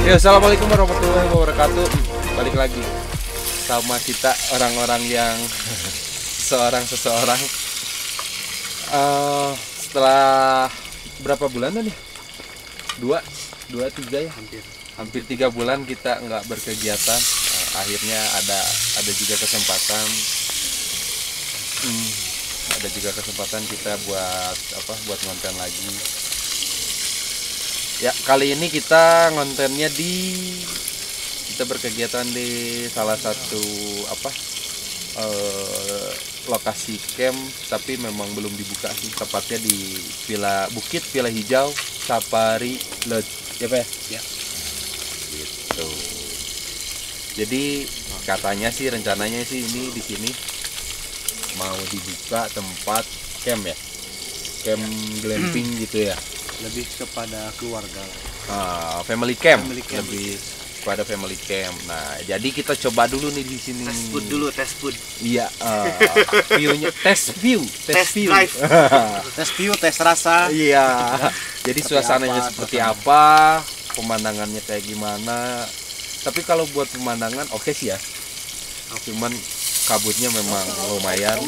Ya, assalamualaikum warahmatullahi wabarakatuh. Balik lagi sama kita orang-orang yang seseorang. Setelah berapa bulan nih? Dua, tiga ya. Hampir 3 bulan kita nggak berkegiatan. Akhirnya ada juga kesempatan. Ada juga kesempatan kita buat konten lagi. Ya, kali ini kita ngontennya kita berkegiatan di salah satu lokasi camp, tapi memang belum dibuka sih, tepatnya di Bukit Villa Hijau Safari Lodge. Ya, Pak? Ya. Gitu. Jadi katanya sih, rencananya sih ini di sini mau dibuka tempat camp ya. Camp glamping gitu ya. Lebih kepada keluarga, family camp. Lebih kepada family camp. Nah, jadi kita coba dulu nih di sini. Test food. Iya, view-nya, test view. Drive. Test view, tes rasa. Iya. Jadi suasananya seperti apa, pemandangannya kayak gimana. Tapi kalau buat pemandangan oke sih ya. Cuman kabutnya memang lumayan.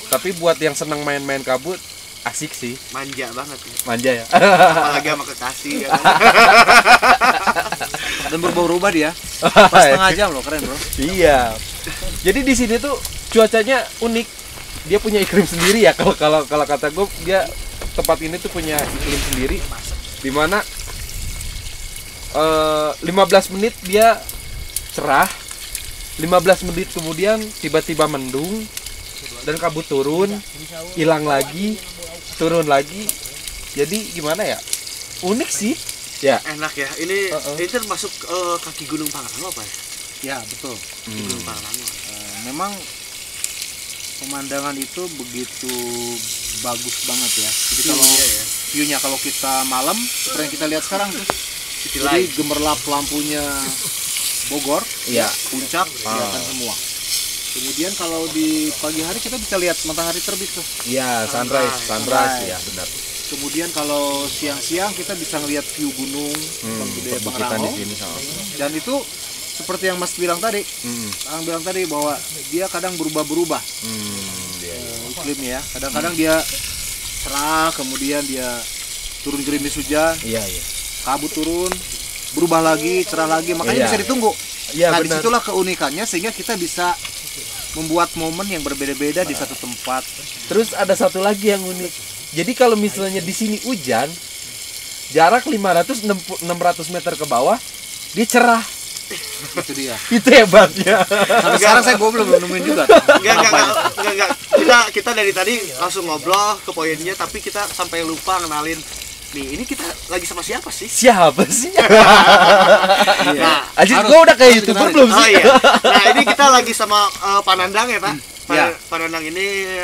Tapi buat yang senang main-main kabut, asik sih. Manja banget ya. Manja ya. Apalagi sama kekasih ya. Dan berubah-ubah dia. Pas setengah jam loh, keren bro. Iya. Jadi di sini tuh cuacanya unik. Dia punya iklim sendiri ya. Kalau kata gue, dia tempat ini tuh punya iklim sendiri. Dimana 15 menit dia cerah. 15 menit kemudian tiba-tiba mendung dan kabut turun, hilang lagi, turun lagi. Jadi gimana ya, unik sih ya. Enak ya, ini termasuk kaki Gunung Pangrango apa ya? Ya betul, Gunung Pangrango. Memang pemandangan itu begitu bagus banget ya. Jadi kalau view-nya kalau kita malam seperti yang kita lihat sekarang tuh, jadi gemerlap lampunya Bogor, ya puncak kelihatan semua. Kemudian kalau di pagi hari kita bisa lihat matahari terbit tuh. Iya, sunrise ya, benar. Kemudian kalau siang-siang kita bisa ngelihat view gunung, perbukitan di sini sama. Dan itu seperti yang Mas bilang tadi, bilang tadi bahwa dia kadang berubah-berubah iklimnya ya. Kadang-kadang dia cerah, kemudian dia turun gerimis hujan, kabut turun, berubah lagi, cerah lagi, makanya bisa ditunggu. Nah, disitulah keunikannya sehingga kita bisa membuat momen yang berbeda-beda di satu tempat. Terus ada satu lagi yang unik. Jadi kalau misalnya di sini hujan, jarak 500-600 meter ke bawah, dia cerah. Itu dia. Itu hebatnya. Sampai sekarang saya belum nemuin juga. Enggak. Kita dari tadi langsung ngobrol ke poinnya, tapi kita sampai lupa kenalin. Nih, ini kita lagi sama siapa sih? Siapa sih? Nah, Ajit, gue udah kayak YouTuber belum sih? Nah, ini kita lagi sama Panandang ya, Pak. Panandang ini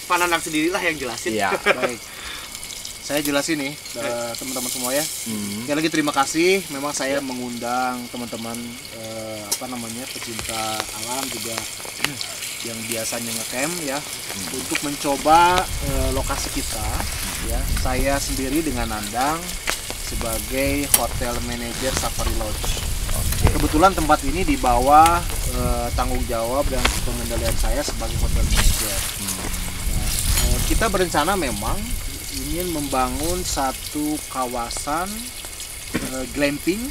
Panandang sendirilah yang jelasin. Iya, baik. Saya jelasin nih, teman-teman semua ya. Sekali lagi terima kasih. Memang saya mengundang teman-teman pecinta alam juga yang biasanya ngecamp ya, untuk mencoba lokasi kita ya. Saya sendiri dengan Nandang sebagai hotel manager Safari Lodge. Kebetulan tempat ini di bawah tanggung jawab dan pengendalian saya sebagai hotel manager. Kita berencana memang ingin membangun satu kawasan glamping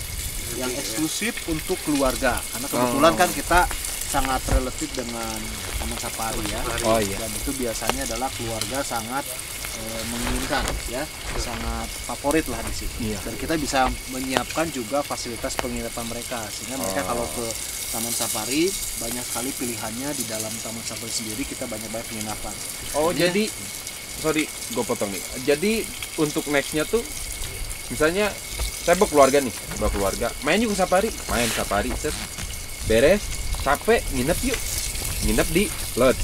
yang eksklusif untuk keluarga, karena kebetulan kan kita sangat relatif dengan Taman Safari ya. Dan itu biasanya adalah keluarga sangat menginginkan ya, sangat favorit lah di sini. Dan kita bisa menyiapkan juga fasilitas penginapan mereka, sehingga mereka kalau ke Taman Safari banyak sekali pilihannya. Di dalam Taman Safari sendiri kita banyak-banyak penginapan. Jadi sorry, gue potong nih. Jadi untuk nextnya tuh, misalnya saya bawa keluarga, main yuk ke safari, beres, capek, nginep di lodge.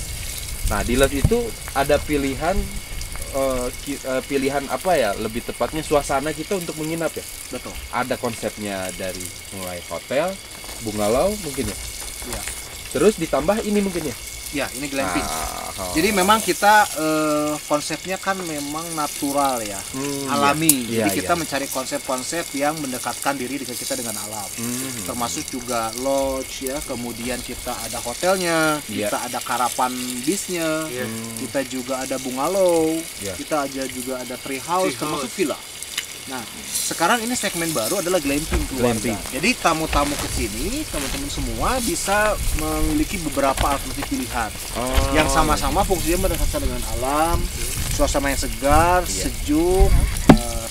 Nah, di lodge itu ada pilihan apa ya, lebih tepatnya suasana kita untuk menginap ya. Betul. Ada konsepnya dari mulai hotel, bungalow mungkin ya. Terus ditambah ini mungkin ya, Ya, ini glamping. Oh. Jadi memang kita konsepnya kan memang natural ya, alami. Iya, Jadi kita iya. mencari konsep-konsep yang mendekatkan diri dengan kita dengan alam. Termasuk juga lodge ya, kemudian kita ada hotelnya, Iya. kita ada karapan bisnya, Iya. kita juga ada bungalow, Iya. kita juga ada tree house, Tree termasuk house. villa. Nah, sekarang ini segmen baru adalah glamping keluarga. Glamping. Jadi tamu-tamu ke sini, teman-teman semua bisa memiliki beberapa alternatif pilihan Oh, yang sama-sama fungsinya berdasarkan dengan alam, suasana yang segar, Iya. sejuk,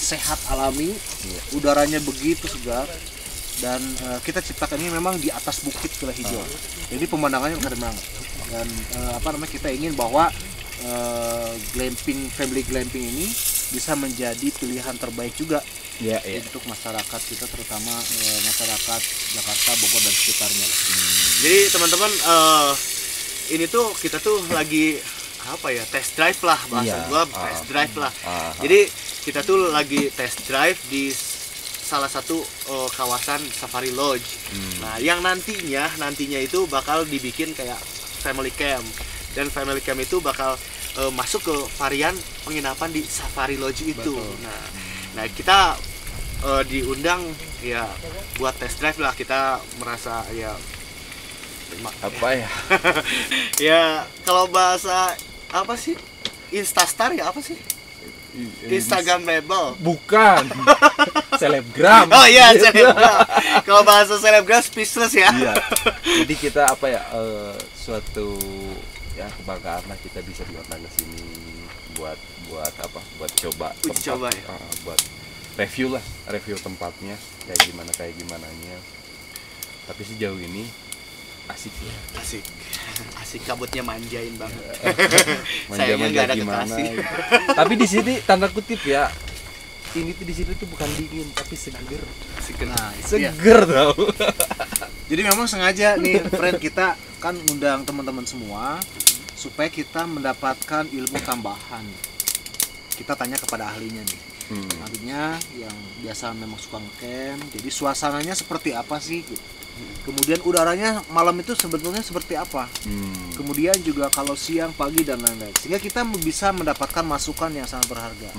sehat alami, Iya. udaranya begitu segar, dan kita ciptakan ini memang di atas bukit Villa Hijau. Jadi pemandangannya keren banget. Dan kita ingin bahwa glamping, family glamping ini bisa menjadi pilihan terbaik juga Iya, iya. untuk masyarakat kita, terutama masyarakat Jakarta, Bogor dan sekitarnya. Jadi teman-teman, ini tuh kita tuh lagi apa ya, test drive lah bahasa Iya. gua, test drive lah. Ah. Jadi kita tuh lagi test drive di salah satu kawasan Safari Lodge. Nah, yang nantinya itu bakal dibikin kayak family camp, dan family camp itu bakal masuk ke varian penginapan di Safari Lodge itu. Betul. Nah kita diundang ya buat test drive lah. Kita merasa ya Apa ya? ya kalau bahasa apa sih, Instastar ya, apa sih, Instagram label. Bukan. Selebgram. Oh iya, selebgram. Kalau bahasa selebgram speechless ya. Iya. Jadi kita apa ya, suatu ya kebanggaan lah kita bisa diundang ke sini buat apa? Buat coba Uji coba ya? buat review tempatnya kayak gimananya. Tapi sejauh ini asik ya. Asik kabutnya manjain banget. Sayangnya Manja-manja nggak ada gimana kekasih. gitu. Tapi di sini tanda kutip ya, ini tuh di sini tuh bukan dingin tapi seger. Nah, itu ya. Seger tau. Jadi memang sengaja nih friend kita kan undang teman-teman semua supaya kita mendapatkan ilmu tambahan. Kita tanya kepada ahlinya nih. Ahlinya yang biasa memang suka ngecamp. Jadi suasananya seperti apa sih gitu. Kemudian udaranya malam itu sebetulnya seperti apa. Kemudian juga kalau siang, pagi dan lain-lain. Sehingga kita bisa mendapatkan masukan yang sangat berharga.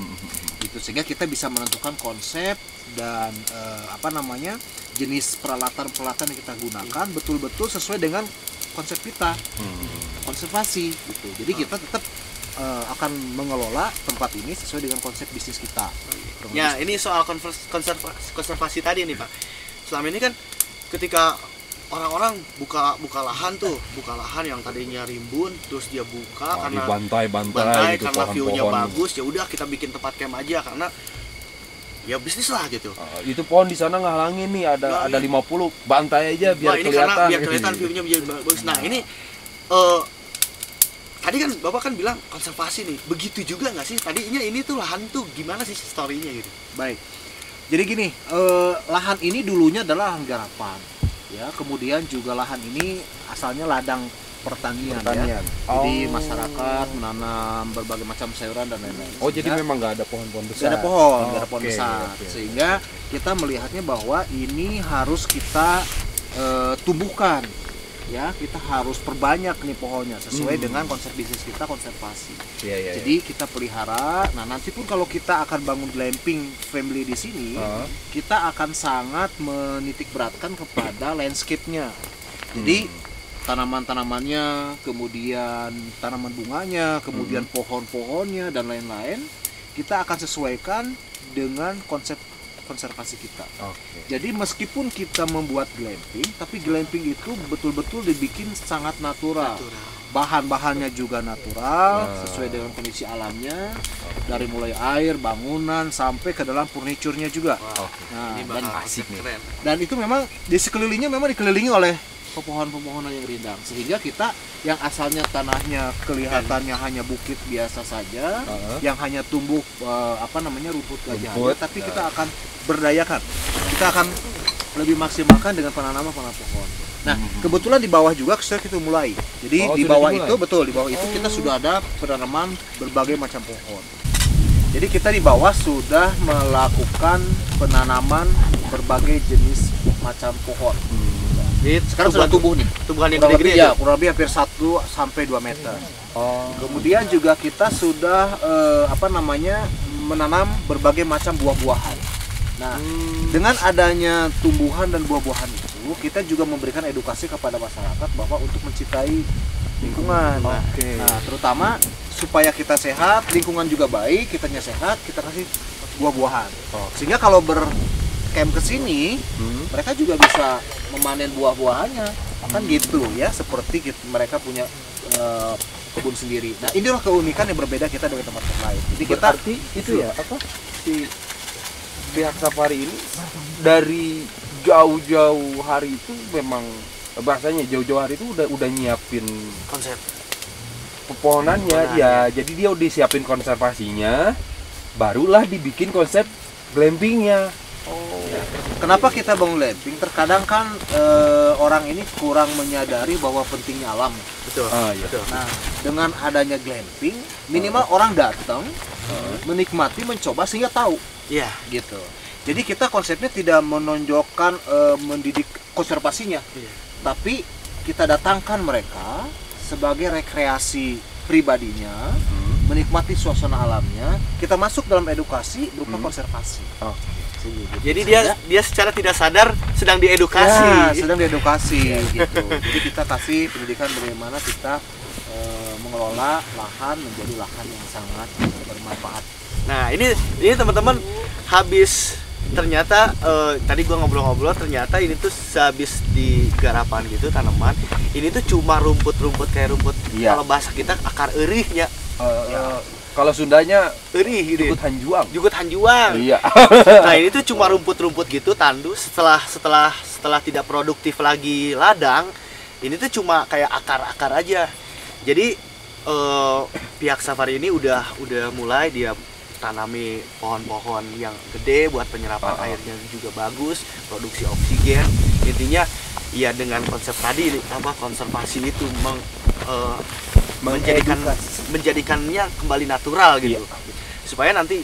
Gitu, sehingga kita bisa menentukan konsep dan jenis peralatan-peralatan yang kita gunakan betul-betul sesuai dengan konsep kita, konservasi gitu. Jadi kita tetap akan mengelola tempat ini sesuai dengan konsep bisnis kita. Ya, ini soal konservasi tadi nih Pak. Selama ini kan ketika orang-orang buka lahan yang tadinya rimbun, terus dia buka karena bantai gitu, karena view-nya pohon-pohon. bagus, ya udah kita bikin tempat camp aja karena ya bisnis lah gitu. Itu pohon di sana ngehalangin nih, ada 50, bantai aja biar Nah, ini kelihatan. karena biar kelihatan view-nya menjadi bagus. Nah, ini tadi kan Bapak kan bilang konservasi nih. Begitu juga nggak sih? Tadinya ini tuh lahan tuh gimana sih story-nya gitu? Baik. Jadi gini, lahan ini dulunya adalah lahan garapan. Ya, kemudian juga lahan ini asalnya ladang pertanian. Ya. Jadi masyarakat menanam berbagai macam sayuran dan lain-lain. Oh, jadi memang nggak ada pohon-pohon besar. Nggak ada pohon, nggak ada pohon Oke, besar. oke. Sehingga kita melihatnya bahwa ini harus kita tumbuhkan. Ya, kita harus perbanyak nih pohonnya sesuai dengan konsep bisnis kita, konservasi. Iya. Jadi kita pelihara. Nah, nanti pun kalau kita akan bangun glamping family di sini, kita akan sangat menitik beratkan kepada landscape-nya. Jadi tanaman-tanamannya, kemudian tanaman bunganya, kemudian pohon-pohonnya dan lain-lain, kita akan sesuaikan dengan konsep konservasi kita. Jadi meskipun kita membuat glamping, tapi glamping itu betul-betul dibikin sangat natural. Bahan-bahannya juga natural, sesuai dengan kondisi alamnya, dari mulai air, bangunan sampai ke dalam furniturnya juga. Nah, Ini dan bakal asik nih. keren. dan itu memang di sekelilingnya memang dikelilingi oleh pepohonan-pepohonan yang rindang, sehingga kita yang asalnya tanahnya kelihatannya hanya bukit biasa saja, yang hanya tumbuh rumput gajah aja, tapi kita akan berdayakan, kita akan lebih maksimalkan dengan penanaman pohon. Nah, kebetulan di bawah juga kita mulai. Jadi di bawah itu di bawah itu kita sudah ada penanaman berbagai macam pohon. Jadi kita di bawah sudah melakukan penanaman berbagai jenis macam pohon. Ini Sekarang sudah tumbuh nih. tumbuhan yang Kurang gede-gede lebih, ya, itu. kurang lebih hampir 1 sampai 2 meter. Oh. Kemudian juga kita sudah menanam berbagai macam buah-buahan. Nah, dengan adanya tumbuhan dan buah-buahan itu, kita juga memberikan edukasi kepada masyarakat bahwa untuk mencintai lingkungan. Oke. Nah, terutama supaya kita sehat, lingkungan juga baik, kitanya sehat, kita kasih buah-buahan. Oh. Sehingga kalau bercamp ke sini, mereka juga bisa memanen buah-buahannya. Kan gitu ya, seperti mereka punya kebun sendiri. Nah, inilah keunikan yang berbeda kita dengan tempat lain. Jadi kita Berarti itu ya apa si pihak safari ini dari jauh-jauh hari itu memang bahasanya jauh-jauh hari itu udah nyiapin Konsep. pepohonannya ya, jadi dia udah siapin konservasinya, barulah dibikin konsep glampingnya. Kenapa kita bangun glamping? Terkadang kan orang ini kurang menyadari bahwa pentingnya alam. Betul. Iya. Betul. Nah, dengan adanya glamping, minimal orang datang, menikmati, mencoba sehingga tahu, Iya. gitu. Jadi kita konsepnya tidak menonjolkan mendidik konservasinya, Iya. tapi kita datangkan mereka sebagai rekreasi pribadinya, menikmati suasana alamnya. Kita masuk dalam edukasi berupa konservasi. Jadi dia secara tidak sadar sedang diedukasi. Ya, sedang diedukasi gitu. Jadi kita kasih pendidikan bagaimana kita mengelola lahan menjadi lahan yang sangat bermanfaat. Nah, ini teman-teman habis ternyata tadi gua ngobrol-ngobrol, ternyata ini tuh sehabis di garapan gitu tanaman. Ini tuh cuma rumput-rumput kayak rumput, Iya. kalau bahasa kita akar erihnya. Kalau Sundanya Erih gitu. ikut hanjuang. Jugut hanjuang. Iya. Nah, ini tuh cuma rumput-rumput gitu tandus, setelah tidak produktif lagi ladang, ini tuh cuma kayak akar-akar aja. Jadi pihak safari ini udah mulai dia tanami pohon-pohon yang gede buat penyerapan airnya juga bagus, produksi oksigen. Intinya ya dengan konsep tadi konservasi itu menjadikannya kembali natural gitu. Supaya nanti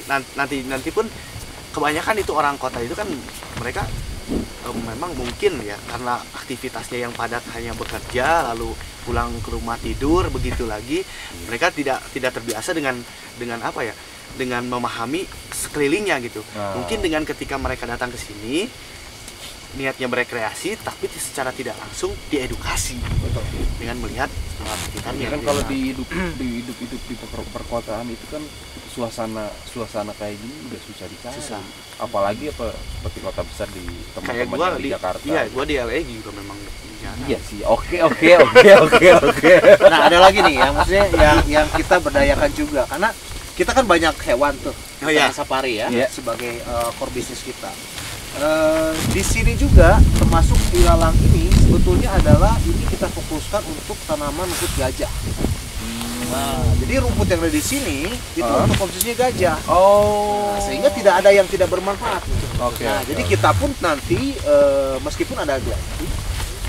pun kebanyakan itu orang kota itu kan mereka memang mungkin ya karena aktivitasnya yang padat hanya bekerja lalu pulang ke rumah tidur begitu lagi, mereka tidak terbiasa dengan dengan memahami sekelilingnya gitu. Mungkin dengan ketika mereka datang ke sini niatnya berekreasi tapi secara tidak langsung diedukasi. Betul. Dengan melihat sekitarnya. Kan kalau di hidup di perkotaan itu kan suasana kayak gini udah susah dicari. Susah. Apalagi seperti kota besar di Kayak teman-teman gua yang di Jakarta. Iya, gua di LA juga memang jarang. Iya sih. Oke. Nah, ada lagi nih ya, maksudnya yang kita berdayakan juga karena kita kan banyak hewan tuh. Oh, iya. Safari ya, Iya. sebagai core bisnis kita. Di sini juga termasuk di Lalang ini sebetulnya adalah ini kita fokuskan untuk tanaman rumput gajah. Nah, jadi rumput yang ada di sini itu untuk konsumsinya gajah. Nah, sehingga tidak ada yang tidak bermanfaat. Oke. Nah, jadi kita pun nanti meskipun ada glamping,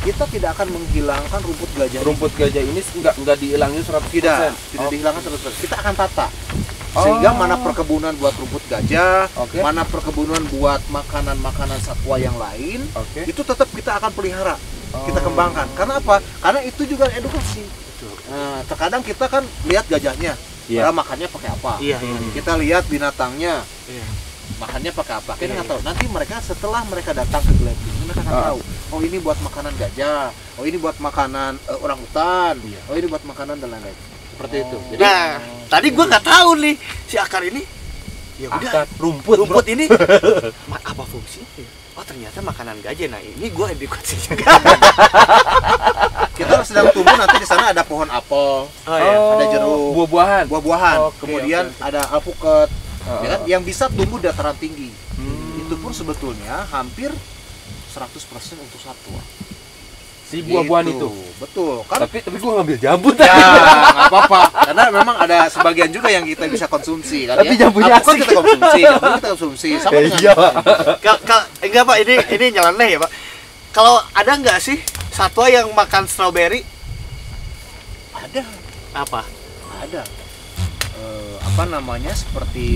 kita tidak akan menghilangkan rumput gajah. Rumput gajah ini nggak dihilangin 100%. Tidak dihilangkan 100%. Kita akan tata. Sehingga mana perkebunan buat rumput gajah, mana perkebunan buat makanan-makanan satwa yang lain, itu tetap kita akan pelihara, kita kembangkan. Karena apa? Karena itu juga edukasi. Nah, terkadang kita kan lihat gajahnya, makannya pakai apa? Kita lihat binatangnya, makannya pakai apa? Kita nggak tahu. Nanti mereka setelah mereka datang ke glamping, mereka akan tahu. Oh, ini buat makanan gajah. Oh, ini buat makanan orangutan. Oh, ini buat makanan dan lain-lain. Seperti itu. Jadi, Nah, tadi gua nggak tahu nih si akar ini. Ya udah, rumput ini apa fungsinya? Oh, ternyata makanan gajah. Nah, ini gua edukasi juga. kita sedang tumbuh nanti di sana ada pohon apel, ada jeruk, buah-buahan. Kemudian ada alpukat, ya kan, yang bisa tumbuh di dataran tinggi. Itu pun sebetulnya hampir 100% untuk satwa. Si buah-buahan itu. Betul kan? Tapi gua ngambil jambu Ya, tadi. nggak apa-apa. Karena memang ada sebagian juga yang kita bisa konsumsi kan. Tapi ya. jambunya Alpukat asik. kita konsumsi, jambu kita konsumsi. Sama dengan Iya. Enggak Pak, ini nyeleneh ya Pak. Kalau ada nggak sih satwa yang makan stroberi? ada. Apa? Ada. Seperti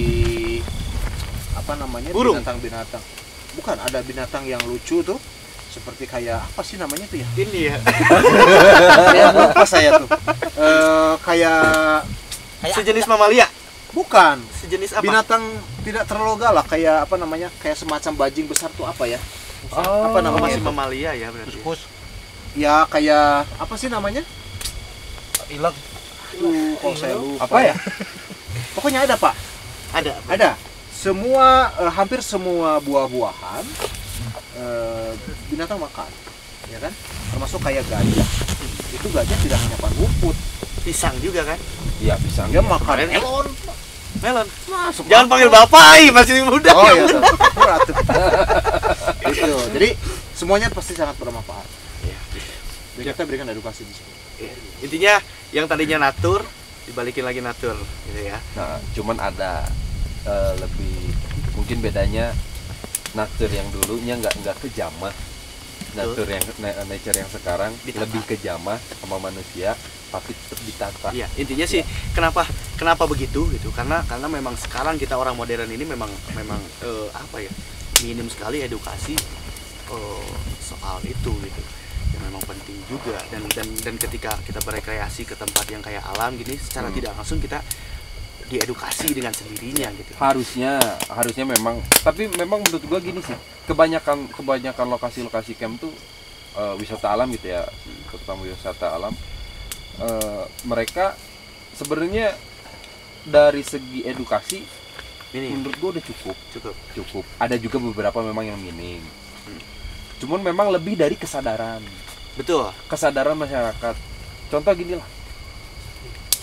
burung. Binatang-binatang. Bukan, ada binatang yang lucu tuh. seperti kayak apa sih namanya tuh ya? Ini ya. Saya lupa saya tuh. Kayak Sejenis mamalia. bukan Sejenis apa? binatang tidak terlalu galak, kayak apa namanya? Kayak semacam bajing besar tuh apa ya? Apa Oh, namanya? masih mamalia ya berarti. Ya kayak apa sih namanya? Hilang. Kok saya lupa. Apa ya? Pokoknya ada, Pak. Ada. Ada. Semua hampir semua buah-buahan binatang makan, ya kan? Termasuk kayak gajah. Itu gajah tidak hanya makan rumput, Pisang juga kan? Iya, pisang. dia makan Kemarin kan? melon. Melon. Masuk Jangan akal. panggil bapak, masih muda. Oh iya, berat. Gitu. Jadi semuanya pasti sangat bermanfaat. Iya. Dan kita berikan edukasi di sini. Intinya yang tadinya natur dibalikin lagi natur gitu ya. Nah, cuman ada lebih mungkin bedanya nature yang dulunya nggak kejamah. Nature yang nature yang sekarang Ditata. lebih kejamah sama manusia, tapi tetap ditata. Iya, intinya sih kenapa begitu gitu? Karena memang sekarang kita orang modern ini memang apa ya? Minim sekali edukasi soal itu gitu. Yang memang penting juga dan ketika kita berekreasi ke tempat yang kayak alam gini secara tidak langsung kita diedukasi dengan sendirinya gitu. Harusnya memang, tapi memang menurut gua gini sih, kebanyakan lokasi-lokasi camp tuh wisata alam gitu ya, terutama wisata alam, mereka sebenarnya dari segi edukasi Ini menurut gua udah cukup. Ada juga beberapa memang yang minim, cuman memang lebih dari kesadaran masyarakat. Contoh gini lah,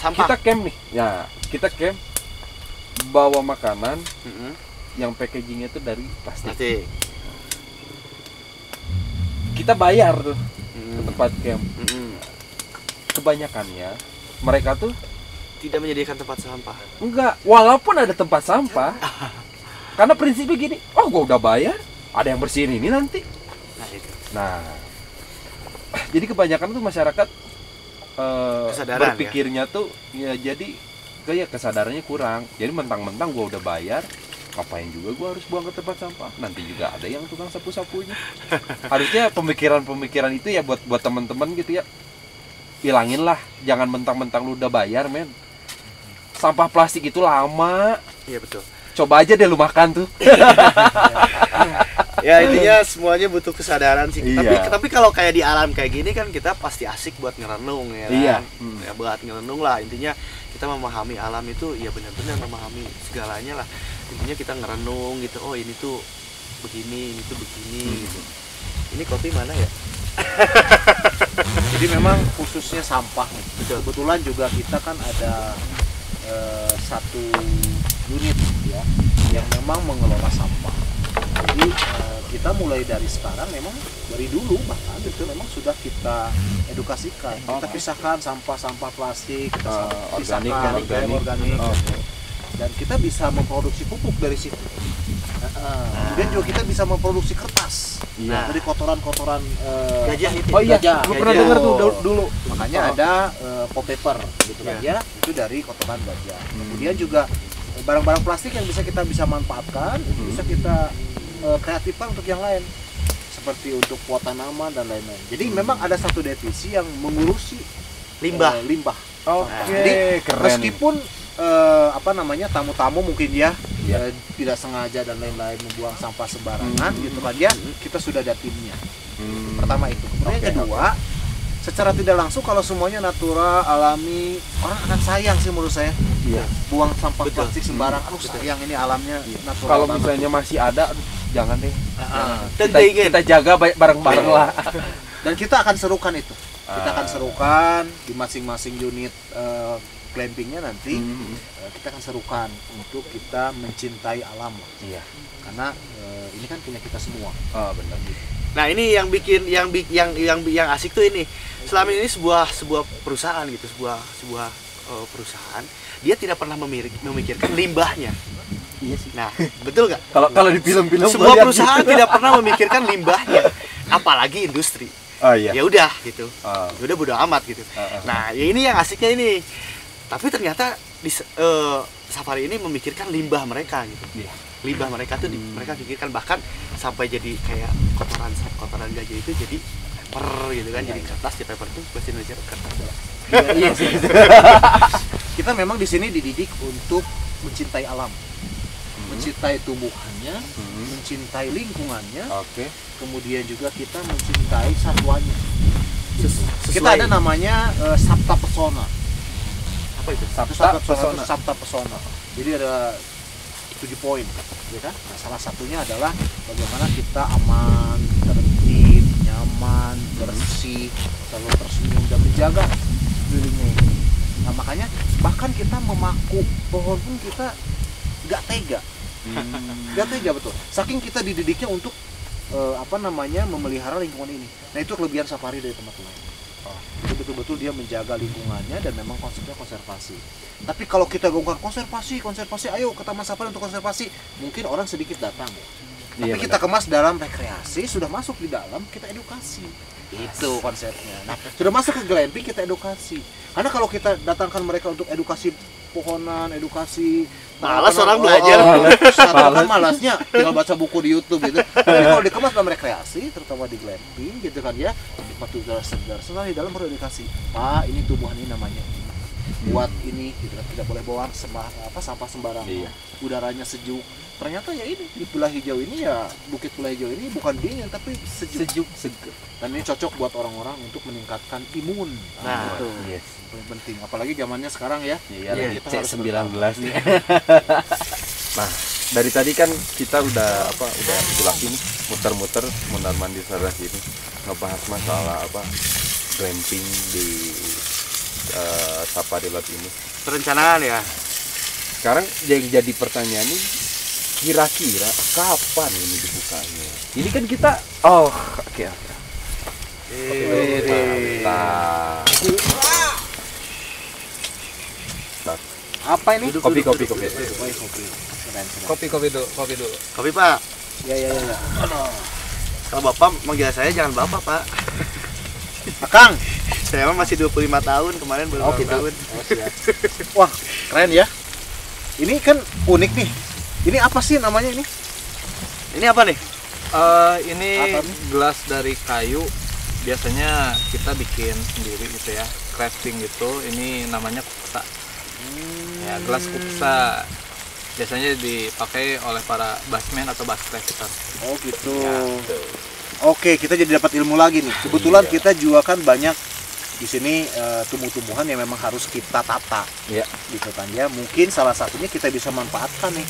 sampah. kita camp nih, ya kita camp bawa makanan Mm-mm. yang packagingnya itu dari plastik. Pasti. Kita bayar tuh ke Mm-mm. tempat camp. Mm-mm. Kebanyakannya mereka tuh Tidak menyediakan tempat sampah. enggak, walaupun ada tempat sampah, karena prinsipnya gini, oh gua udah bayar, ada yang bersihin ini nanti. Nah itu. Nah, jadi kebanyakan tuh masyarakat Kesadaran, berpikirnya tuh ya jadi kayak kesadarannya kurang. Jadi mentang-mentang gua udah bayar, ngapain juga gua harus buang ke tempat sampah? Nanti juga ada yang tukang sapu-sapunya. Harusnya pemikiran itu ya buat teman-teman gitu ya. Hilangin lah, jangan mentang-mentang lu udah bayar, men. Sampah plastik itu lama. Iya betul. Coba aja deh lu makan tuh. Ya intinya semuanya butuh kesadaran sih. Iya. Tapi kalau kayak di alam kayak gini kan kita pasti asik buat ngerenung ya kan. Iya. Ya buat ngerenung lah. Intinya kita memahami alam itu ya benar-benar memahami segalanya lah. Intinya kita ngerenung gitu. Oh ini tuh begini, ini tuh begini gitu. Ini kopi mana ya? Jadi memang khususnya sampah nih. Betul. Kebetulan juga kita kan ada satu unit ya yang memang mengelola sampah. Jadi kita mulai dari sekarang memang dari dulu bahkan itu memang sudah kita edukasikan. Kita pisahkan sampah-sampah plastik, kita Organik pisahkan dan organik. organik. Dan kita bisa memproduksi pupuk dari situ. Kemudian juga kita bisa memproduksi kertas. Iya. Dari kotoran-kotoran Gajah itu. Oh iya, gajah. gua pernah Gajah. denger tuh dulu. Makanya ada pop paper gitu kan ya, itu dari kotoran gajah. Kemudian juga barang-barang plastik yang bisa manfaatkan, itu bisa kita kreatifkan untuk yang lain, seperti untuk pot tanaman dan lain-lain. Jadi memang ada satu divisi yang mengurusi Limbah. limbah. Oke, Jadi keren. meskipun apa namanya tamu-tamu mungkin ya Iya. tidak sengaja dan lain-lain membuang sampah sembarangan gitu kan ya, kita sudah ada timnya. Pertama itu. Kemudian yang kedua, secara tidak langsung kalau semuanya natural, alami, orang akan sayang sih menurut saya. Iya. Buang sampah Betul. plastik sembarang, aduh sayang ini alamnya natural. Kalau banget. misalnya masih ada, aduh, jangan deh. Tentu Kita jaga bareng-bareng lah. Dan kita akan serukan itu. Kita akan serukan di masing-masing unit glampingnya nanti. Kita akan serukan untuk kita mencintai alam lah. Iya. Karena ini kan punya kita semua. Oh, benar. Nah ini yang bikin yang asik tuh ini. Selama ini sebuah perusahaan gitu, sebuah perusahaan dia tidak pernah memikirkan limbahnya. Iya sih. Nah betul nggak? Kalau di film-film Sebuah perusahaan tidak pernah memikirkan limbahnya, apalagi industri. Oh iya. Ya udah gitu, Ah. ya udah bodo amat gitu. Nah ya ini yang asiknya ini. Tapi ternyata di Safari ini memikirkan limbah mereka gitu. Iya. limbah mereka tuh mereka pikirkan bahkan sampai jadi kayak kotoran gajah itu jadi paper gitu kan, jadi kertas. Di paper tuh bahasa Indonesia kertas. Iya sih. Kita memang di sini dididik untuk mencintai alam, mencintai tumbuhannya, mencintai lingkungannya. Oke. Kemudian juga kita mencintai satwanya. Kita Sesuai- ada namanya Sabta Pesona. Apa itu? Sabta Pesona. Sabta Pesona. Jadi ada 7 poin, ya kan? Nah, salah satunya adalah bagaimana kita aman, tertib, nyaman, bersih, selalu tersenyum dan menjaga sekelilingnya ini. Nah, makanya bahkan kita memaku pohon pun kita nggak tega. Nggak tega, betul. Saking kita dididiknya untuk memelihara lingkungan ini. Nah, itu kelebihan safari dari tempat lain. Itu betul-betul dia menjaga lingkungannya dan memang konsepnya konservasi. Tapi kalau kita gaungkan konservasi, ayo ke taman safari untuk konservasi, mungkin orang sedikit datang. Tapi Iya, kita kemas dalam rekreasi, sudah masuk di dalam, kita edukasi. Itu konsepnya. Nah, sudah masuk ke glamping, kita edukasi. Karena kalau kita datangkan mereka untuk edukasi pohonan, edukasi Malas orang belajar. Kan malasnya tinggal baca buku di YouTube gitu. Tapi kalau dikemas dalam rekreasi, terutama di glamping gitu kan ya, nikmati udara segar. Setelah di dalam baru edukasi. Pak, ini tumbuhan ini namanya. Buat ini gitu kan, tidak boleh bawa sampah sembarangan. Iya. Udaranya sejuk. Ternyata ya ini di Pulau Hijau ini ya, Bukit Pulau Hijau ini bukan dingin tapi sejuk. Seger. Dan ini cocok buat orang-orang untuk meningkatkan imun. Nah, itu Yes. paling penting. Apalagi zamannya sekarang ya. Iya, Iya, lagi kita harus C19 nih. Nah, dari tadi kan kita udah jelasin muter-muter mondar-mandir sana sini ngebahas masalah glamping di Safari Lodge ini. Perencanaan ya. Sekarang yang jadi pertanyaan ini, kira-kira kapan ini dibukanya? Ini kan kita oke. Mantap. Apa ini? Kopi. Kopi. Kopi dulu. Kopi Pak. Ya. Kalau Bapak manggil saya jangan Bapak Pak. Akang. Saya mah masih 25 tahun, kemarin baru Oh, 2 gitu. tahun. Oh, siap. Wah, keren ya. Ini kan unik nih. Ini apa sih namanya ini? Ini apa nih? Ini Apa nih? gelas dari kayu. Biasanya kita bikin sendiri gitu ya, crafting gitu. Ini namanya kuksa. Ya, gelas kuksa. Biasanya dipakai oleh para bassman atau bass crafter. Oh, gitu. Ya, Oke, kita jadi dapat ilmu lagi nih. Kebetulan kita juga kan banyak di sini tumbuh-tumbuhan yang memang harus kita tata. Iya. Gitu kan ya. Mungkin salah satunya kita bisa manfaatkan nih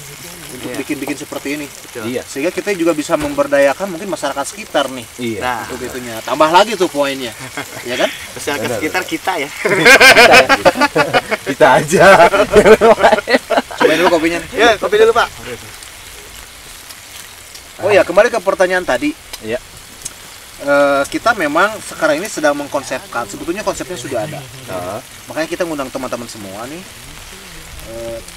untuk Iya. bikin-bikin seperti ini. Betul. Iya. Sehingga kita juga bisa memberdayakan mungkin masyarakat sekitar nih. Iya. Nah, Untuk itunya. Tambah lagi tuh poinnya. Ya kan? masyarakat Benar. sekitar kita ya. Kita aja. Cobain dulu kopinya nih. Ya, kopi dulu Pak. Oh ya, kembali ke pertanyaan tadi. Iya. Kita memang sekarang ini sedang mengkonsepkan. Sebetulnya konsepnya sudah ada. Nah, Makanya kita ngundang teman-teman semua nih.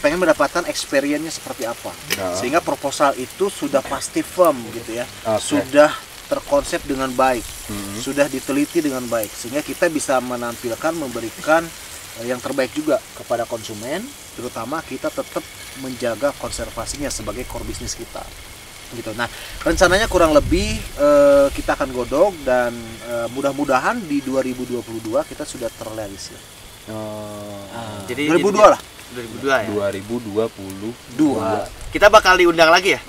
Pengen mendapatkan experience-nya seperti apa. Nah. Sehingga proposal itu sudah pasti firm gitu ya. Oke. Sudah terkonsep dengan baik. Mhm. Sudah diteliti dengan baik. Sehingga kita bisa menampilkan, memberikan yang terbaik juga kepada konsumen. Terutama kita tetap menjaga konservasinya sebagai core bisnis kita. Gitu. Nah, rencananya kurang lebih kita akan godok dan mudah-mudahan di 2022 kita sudah terrealisir. Jadi 2002 lah. 2002 ya. 2022. Kita bakal diundang lagi ya?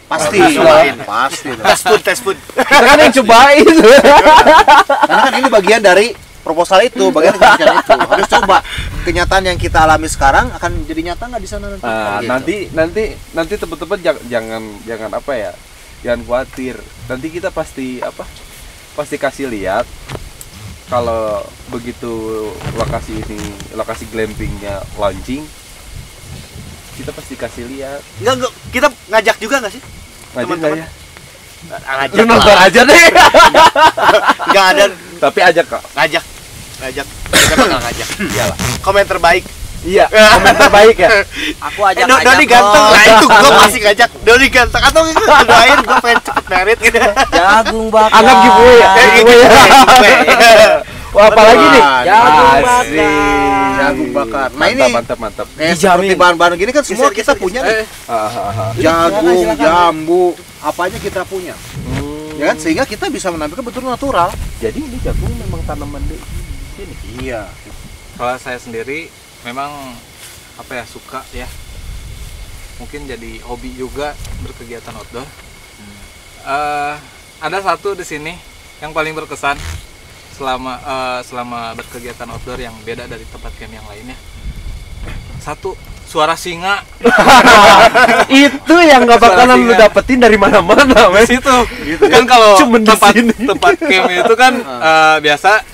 Pasti. Cobain. Pasti. Tes food. Kita kan yang cobain. Karena kan ini bagian dari proposal itu, bagian dari kebijakan itu. Harus coba. Kenyataan yang kita alami sekarang akan jadi nyata nggak di sana nanti? Nah, Gitu. nanti teman-teman jangan apa ya, jangan khawatir. Nanti kita pasti kasih lihat kalau begitu lokasi glampingnya launching, kita pasti kasih lihat. Enggak, kita ngajak juga nggak sih? Ngajak Teman-teman. nggak ya? Ngajak Lu nonton lah. aja deh. Nggak ada Tapi ajak kok. ngajak. Kita bakal ngajak. Iyalah. Komen terbaik. Iya, komen terbaik ya. Aku ajak Doni ganteng, nah itu gue pasti ngajak. Doni ganteng atau doain gue pengen cepet merit gitu. jagung bakar. Anggap giveaway ya. Giveaway. Wah, apalagi nih? Jagung Asik. bakar. jagung bakar. Nah ini mantap. seperti bahan-bahan gini kan semua kita punya nih. Jagung, jambu, apanya kita punya. Ya kan, sehingga kita bisa menampilkan betul natural. Jadi ini jagung memang tanaman di sini. Iya. Kalau saya sendiri memang suka ya. Mungkin jadi hobi juga berkegiatan outdoor. Ada satu di sini yang paling berkesan selama berkegiatan outdoor yang beda dari tempat camp yang lainnya. Satu, suara singa. Itu yang nggak bakalan lu dapetin dari mana-mana, Di situ. Kan kalau Cuman di sini. tempat camp itu kan biasa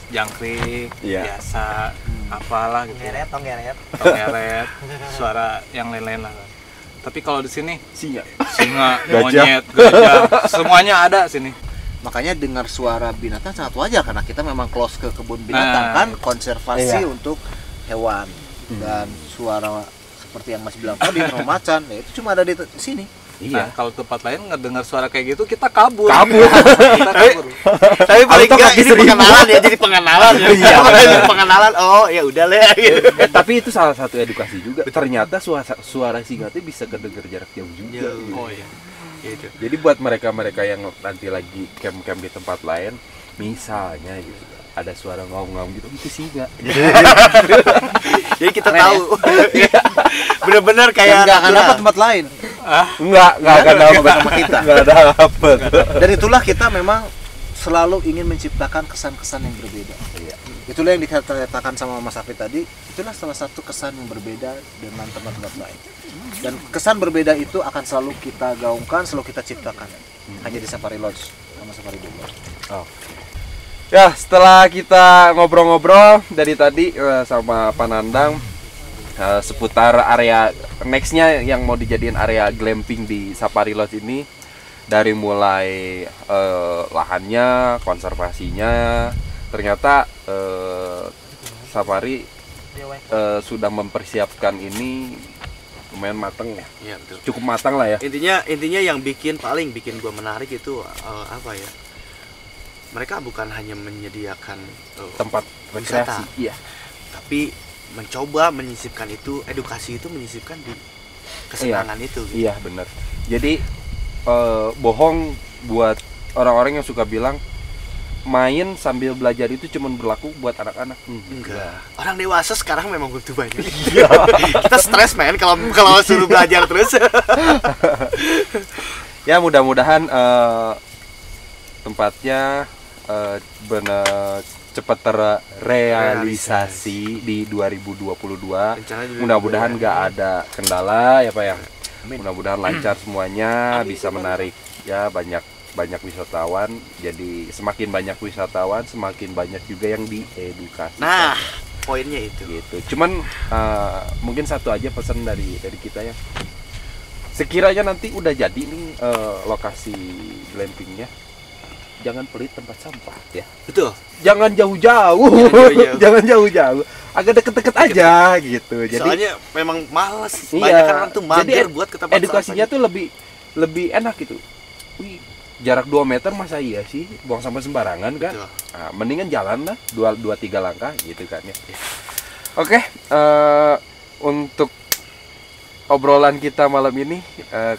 jangkrik, biasa apalah gitu. Tongeret, suara yang lain-lain lah. Tapi kalau di sini singa, monyet, gajah, semuanya ada sini. Makanya dengar suara binatang sangat wajar karena kita memang close ke kebun binatang kan, konservasi untuk hewan. Dan suara seperti yang Mas bilang tadi, rumah macan, ya itu cuma ada di sini. Iya. Kalau tempat lain ngedengar suara kayak gitu kita kabur. Kita kabur. Tapi paling enggak ini pengenalan ya, jadi pengenalan ya. Iya, jadi pengenalan. Oh, ya udah lah gitu. Tapi itu salah satu edukasi juga. Ternyata suara singa itu bisa kedengar jarak jauh juga. Oh iya. Gitu. Jadi buat mereka-mereka yang nanti lagi camp-camp di tempat lain, misalnya gitu, ada suara ngaung-ngaung gitu, itu singa. Jadi kita tahu. Bener-bener kayak nggak akan dapat tempat lain. Enggak akan dapat sama kita. Enggak dapat. Dan itulah kita memang selalu ingin menciptakan kesan-kesan yang berbeda. Iya. Itulah yang dikatakan sama Mas Hafid tadi, itulah salah satu kesan yang berbeda dengan tempat-tempat lain. Dan kesan berbeda itu akan selalu kita gaungkan, selalu kita ciptakan. Hanya di Safari Lodge sama Safari Bogor. Ya, setelah kita ngobrol-ngobrol dari tadi sama Panandang seputar area nextnya yang mau dijadiin area glamping di Safari Lodge ini, dari mulai lahannya, konservasinya, ternyata Safari sudah mempersiapkan ini lumayan matang ya. Iya, betul. Cukup matang lah ya. Intinya yang bikin gua menarik itu apa ya? Mereka bukan hanya menyediakan Tempat wisata, rekreasi, iya. tapi mencoba menyisipkan itu, edukasi itu menyisipkan di kesenangan itu. Gitu. Iya, benar. Jadi bohong buat orang-orang yang suka bilang main sambil belajar itu cuma berlaku buat anak-anak. Enggak. Orang dewasa sekarang memang butuh banyak. Kita stres men kalau suruh belajar terus. Ya, mudah-mudahan tempatnya benar cepat terrealisasi di 2022. Mudah-mudahan nggak ada kendala ya Pak ya. Mudah-mudahan lancar semuanya, bisa menarik ya banyak wisatawan. Jadi semakin banyak wisatawan, semakin banyak juga yang diedukasi. Nah, poinnya itu. Gitu. Cuman mungkin satu aja pesan dari kita ya. Sekiranya nanti udah jadi nih lokasi glampingnya, jangan pelit tempat sampah ya. Betul. Jangan jauh-jauh. Jangan jauh-jauh. Agak deket-deket aja gitu. Jadi soalnya memang malas. iya, Banyak orang tuh mager buat ke tempat edukasinya sampah. tuh lebih enak gitu. Wih, jarak 2 meter masa iya sih buang sampah sembarangan kan? Betul. Nah, mendingan jalan lah 2-3 langkah gitu kan ya. Oke, untuk obrolan kita malam ini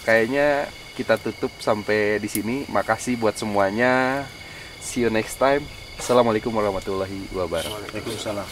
kayaknya kita tutup sampai di sini. Makasih buat semuanya. See you next time. Assalamualaikum warahmatullahi wabarakatuh. Waalaikumsalam.